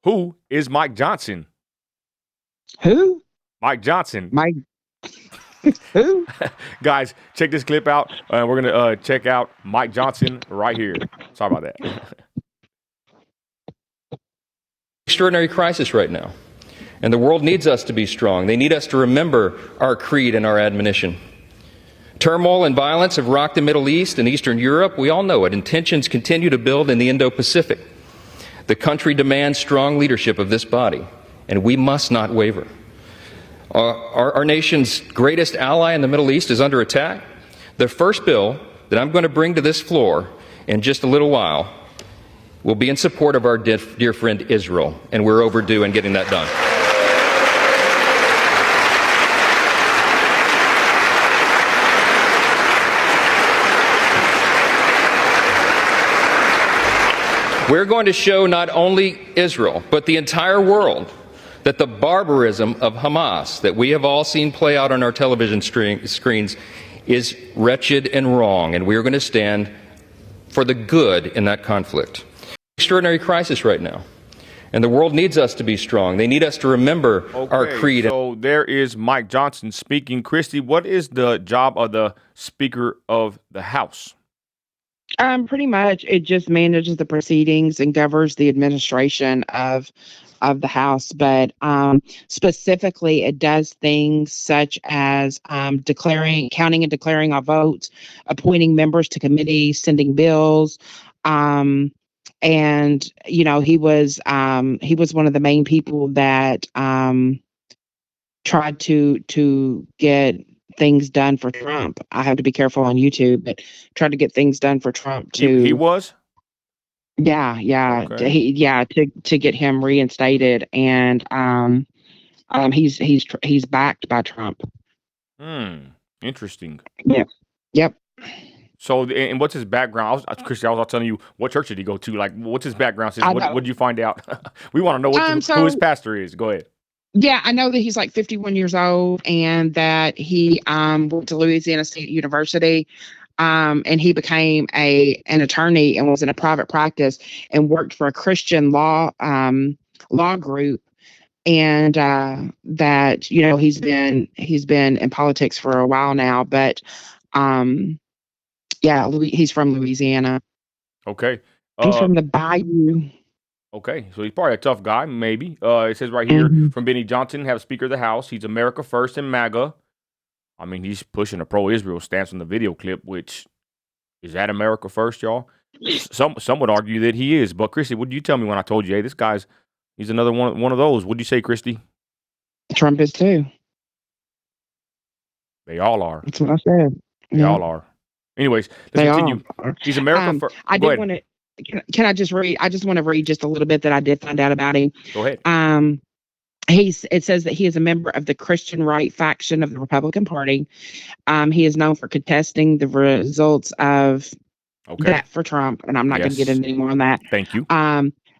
Who is Mike Johnson? Who? Mike Johnson. Mike. Who? Guys, check this clip out. We're going to check out Mike Johnson right here. Sorry about that. Extraordinary crisis right now. And the world needs us to be strong. They need us to remember our creed and our admonition. Turmoil and violence have rocked the Middle East and Eastern Europe. We all know it. And tensions continue to build in the Indo-Pacific. The country demands strong leadership of this body, and we must not waver. Our nation's greatest ally in the Middle East is under attack. The first bill that I'm going to bring to this floor in just a little while will be in support of our dear friend Israel, and we're overdue in getting that done. We're going to show not only Israel, but the entire world that the barbarism of Hamas that we have all seen play out on our television screens is wretched and wrong, and we are going to stand for the good in that conflict. Extraordinary crisis right now, and the world needs us to be strong. They need us to remember our creed. So there is Mike Johnson speaking. Christy, what is the job of the Speaker of the House? Pretty much, it just manages the proceedings and governs the administration of the House. But specifically, it does things such as counting and declaring our votes, appointing members to committees, sending bills. And he was one of the main people that tried to get things done for Trump. I have to be careful on YouTube, but tried to get things done for Trump to. He was. Yeah, Okay. to get him reinstated, and he's backed by Trump. Interesting. Yeah. Yep. So, and what's his background? Christy, I was telling you, what church did he go to? Like, what's his background? What did you find out? We want to know who his pastor is. Go ahead. Yeah, I know that he's like 51 years old, and that he went to Louisiana State University, and he became an attorney and was in a private practice and worked for a Christian law group, and that he's been in politics for a while now, but he's from Louisiana. Okay. He's from the Bayou. Okay, so he's probably a tough guy, maybe. It says right here from Benny Johnson, have Speaker of the House. He's America First and MAGA. I mean, he's pushing a pro-Israel stance in the video clip, which is that America First, y'all? Some would argue that he is. But, Christy, what did you tell me when I told you, hey, this he's another one of those? What did you say, Christy? Trump is too. They all are. That's what I said. They all are. Anyways, let's continue. He's America First. I did want to. Can I just read? I just want to read just a little bit that I did find out about him. Go ahead. It says that he is a member of the Christian right faction of the Republican Party. He is known for contesting the results of that for Trump, and I'm not going to get into any more on that. Thank you.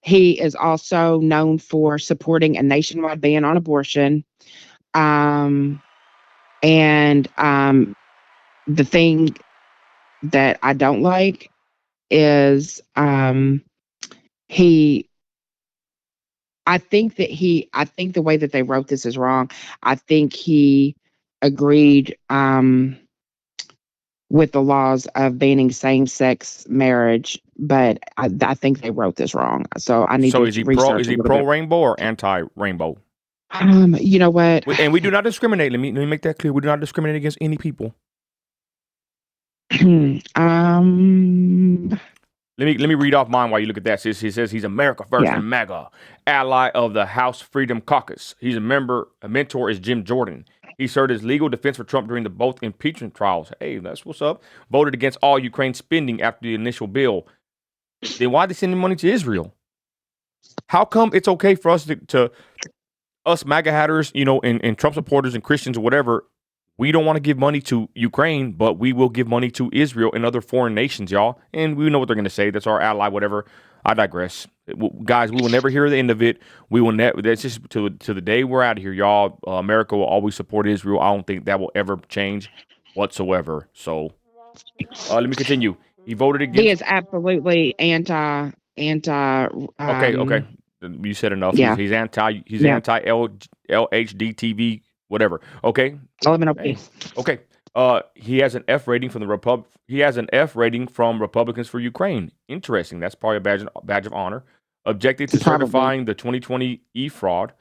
He is also known for supporting a nationwide ban on abortion. And the thing that I don't like is I think the way that they wrote this is wrong. I think he agreed with the laws of banning same-sex marriage, but I think they wrote this wrong. So I need to research. Is he pro-rainbow or anti-rainbow? You know what? And we do not discriminate. Let me make that clear. We do not discriminate against any people. Let me read off mine while you look at that. He says he's America First and MAGA, ally of the House Freedom Caucus. He's a mentor is Jim Jordan. He served as legal defense for Trump during both impeachment trials. Hey, that's what's up. Voted against all Ukraine spending after the initial bill. Then why are they sending money to Israel? How come it's okay for us to us MAGA hatters, and Trump supporters and Christians or whatever, we don't want to give money to Ukraine, but we will give money to Israel and other foreign nations, y'all. And we know what they're going to say. That's our ally, whatever. I digress. Guys, we will never hear the end of it. We will that's just to the day we're out of here, y'all. America will always support Israel. I don't think that will ever change whatsoever. So let me continue. He voted against. He is absolutely anti. Okay. You said enough. Yeah. He's anti Yeah. LHDTV, whatever. Okay. Elemental Hey, P. okay. He has an F rating from the He has an F rating from Republicans for Ukraine. Interesting. That's probably a badge of honor. Objected to Probably. certifying the 2020 fraud.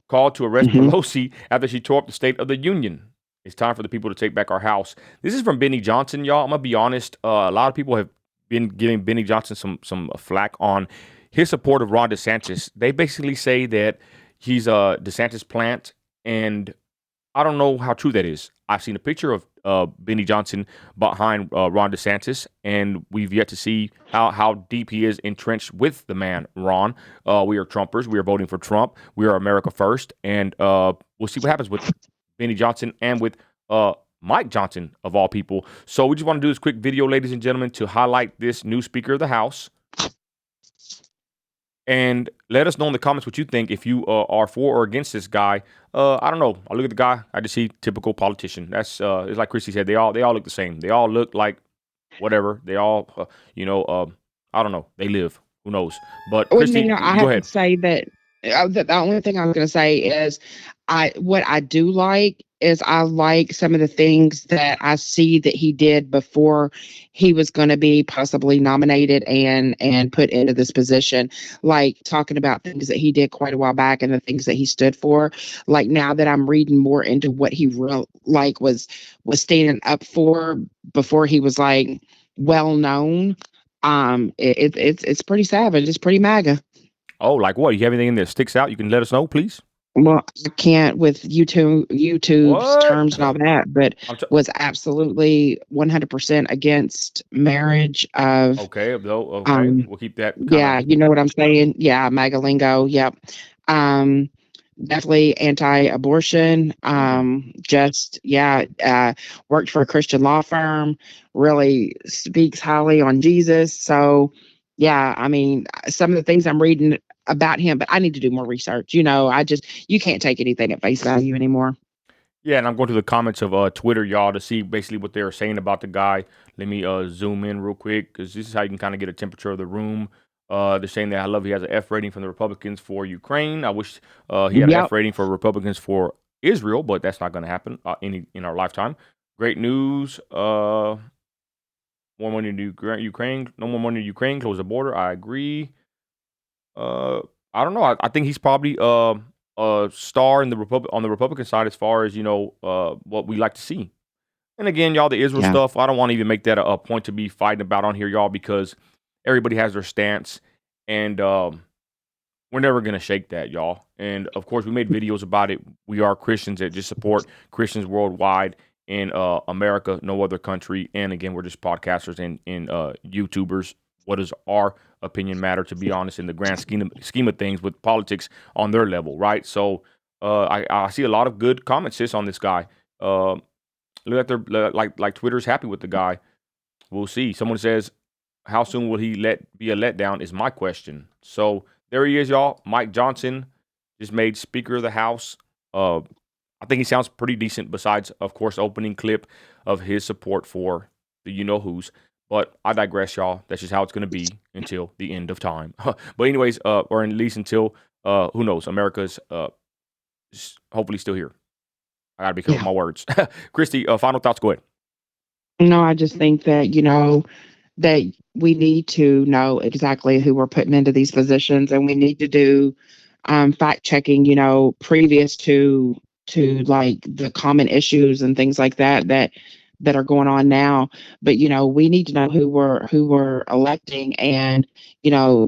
Called to arrest Mhm. Pelosi after she tore up the State of the Union. It's time for the people to take back our house. This is from Benny Johnson, y'all. I'm gonna be honest. A lot of people have been giving Benny Johnson some flack on his support of Ron DeSantis. They basically say that he's a DeSantis plant, and I don't know how true that is. I've seen a picture of Benny Johnson behind Ron DeSantis, and we've yet to see how deep he is entrenched with the man, Ron. We are Trumpers. We are voting for Trump. We are America first, and we'll see what happens with Benny Johnson and with Mike Johnson, of all people. So we just want to do this quick video, ladies and gentlemen, to highlight this new Speaker of the House. And let us know in the comments what you think, if you are for or against this guy. I don't know. I look at the guy, I just see typical politician. That's it's like Christy said. They all look the same. They all look like whatever. They all, I don't know. They live. Who knows? But Well, Christy, I go have ahead. to say that the only thing I'm going to say is what I do like is I like some of the things that I see that he did before he was going to be possibly nominated and put into this position, like talking about things that he did quite a while back and the things that he stood for. Like now that I'm reading more into what he was standing up for before he was like well known. It's pretty savage. It's pretty MAGA. Oh, like what? You have anything that sticks out? You can let us know, please. Well, I can't with YouTube's What? terms and all that, but I'm t- was absolutely 100% against marriage of okay, though. Okay, we'll keep that kind yeah, of. you know what I'm saying? Yeah, MAGA lingo. Yep. Um Definitely anti-abortion. Just yeah, worked for a Christian law firm, really speaks highly on Jesus. So yeah, I mean, some of the things I'm reading about him, but I need to do more research. You can't take anything at face value anymore. Yeah, and I'm going to the comments of Twitter, y'all, to see basically what they were saying about the guy. Let me zoom in real quick, because this is how you can kind of get a temperature of the room. They're saying that I love he has an F rating from the Republicans for Ukraine. I wish he had an F Yep. rating for Republicans for Israel, but that's not going to happen in our lifetime. Great news. More money to Ukraine. No more money to Ukraine. Close the border. I agree. Uh, I don't know. I think he's probably a star in the on the Republican side as far as what we like to see. And again, y'all, the Israel Yeah. stuff, I don't want to even make that a point to be fighting about on here, y'all, because everybody has their stance, and we're never gonna shake that, y'all. And of course, we made videos about it. We are Christians that just support Christians worldwide in America, no other country. And again, we're just podcasters and YouTubers. What does our opinion matter? To be honest, in the grand scheme of things, with politics on their level, right? So I see a lot of good comments, sis, on this guy. Look at their like Twitter's happy with the guy. We'll see. Someone says, "How soon will he be a letdown?" Is my question. So there he is, y'all. Mike Johnson just made Speaker of the House. I think he sounds pretty decent. Besides, of course, opening clip of his support for the you know who's. But I digress, y'all. That's just how it's going to be until the end of time. But anyways, or at least until who knows, America's hopefully still here. I gotta be careful with my words. Christy, final thoughts. Go ahead. No, I just think that, that we need to know exactly who we're putting into these positions, and we need to do fact checking, previous to like the common issues and things like that are going on now. But we need to know who we're electing, and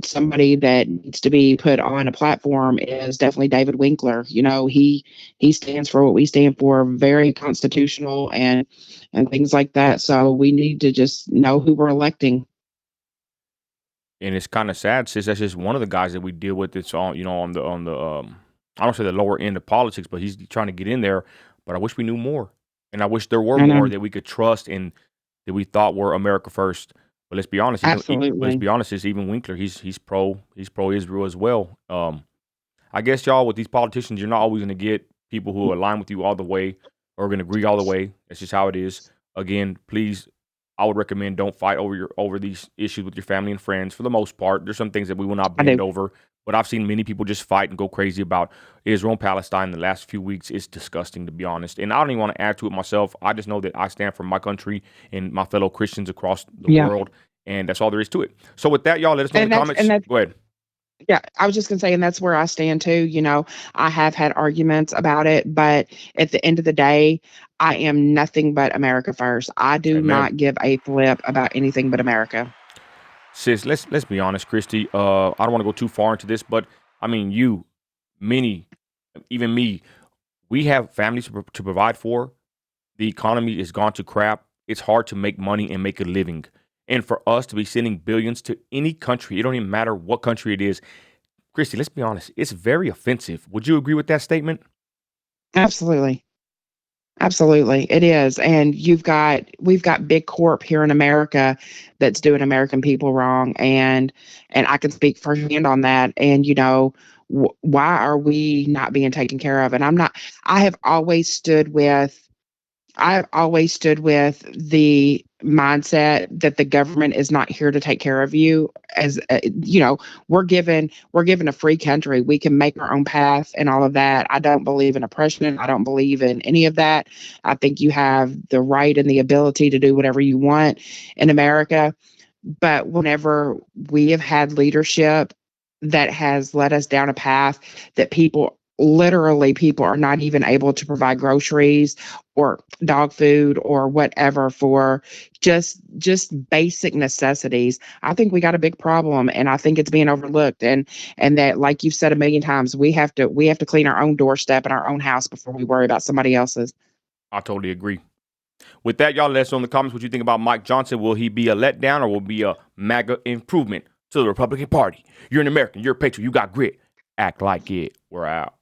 somebody that needs to be put on a platform is definitely David Winkler. He stands for what we stand for, very constitutional and things like that. So we need to just know who we're electing. And it's kind of sad, since that's just one of the guys that we deal with. It's on the I don't say the lower end of politics, but he's trying to get in there. But I wish we knew more, and I wish there were I know. more that we could trust and that we thought were America first. But let's be honest, Absolutely. it's even Winkler. He's pro Israel as well. I guess, y'all, with these politicians, you're not always going to get people who align with you all the way or going to agree all the way. That's just how it is. Again, please I would recommend don't fight over these issues with your family and friends. For the most part, there's some things that we will not I bend do. over. But I've seen many people just fight and go crazy about Israel and Palestine in the last few weeks. It's disgusting, to be honest. And I don't even want to add to it myself. I just know that I stand for my country and my fellow Christians across the Yeah. world. And that's all there is to it. So with that, y'all, let us know in And the that's comments. and that's Go ahead. Yeah, I was just gonna say, and that's where I stand too. I have had arguments about it, but at the end of the day, I am nothing but America first. I do Amen. not give a flip about anything but America. Sis, let's be honest, Christy. I don't want to go too far into this, but I mean, many, even me, we have families to provide for. The economy has gone to crap. It's hard to make money and make a living. And for us to be sending billions to any country, it don't even matter what country it is. Christy, let's be honest, it's very offensive. Would you agree with that statement? Absolutely. Absolutely. It is. And we've got big corp here in America that's doing American people wrong. And I can speak firsthand on that. And why are we not being taken care of? And I have always stood with I've always stood with the mindset that the government is not here to take care of you. As we're given a free country. We can make our own path and all of that. I don't believe in oppression. I don't believe in any of that. I think you have the right and the ability to do whatever you want in America. But whenever we have had leadership that has led us down a path that people are not even able to provide groceries or dog food or whatever for just basic necessities. I think we got a big problem, and I think it's being overlooked. And that, like you've said a million times, we have to clean our own doorstep and our own house before we worry about somebody else's. I totally agree. With that, y'all, let us know in the comments what you think about Mike Johnson. Will he be a letdown or will he be a MAGA improvement to the Republican Party? You're an American. You're a patriot. You got grit. Act like it. We're out.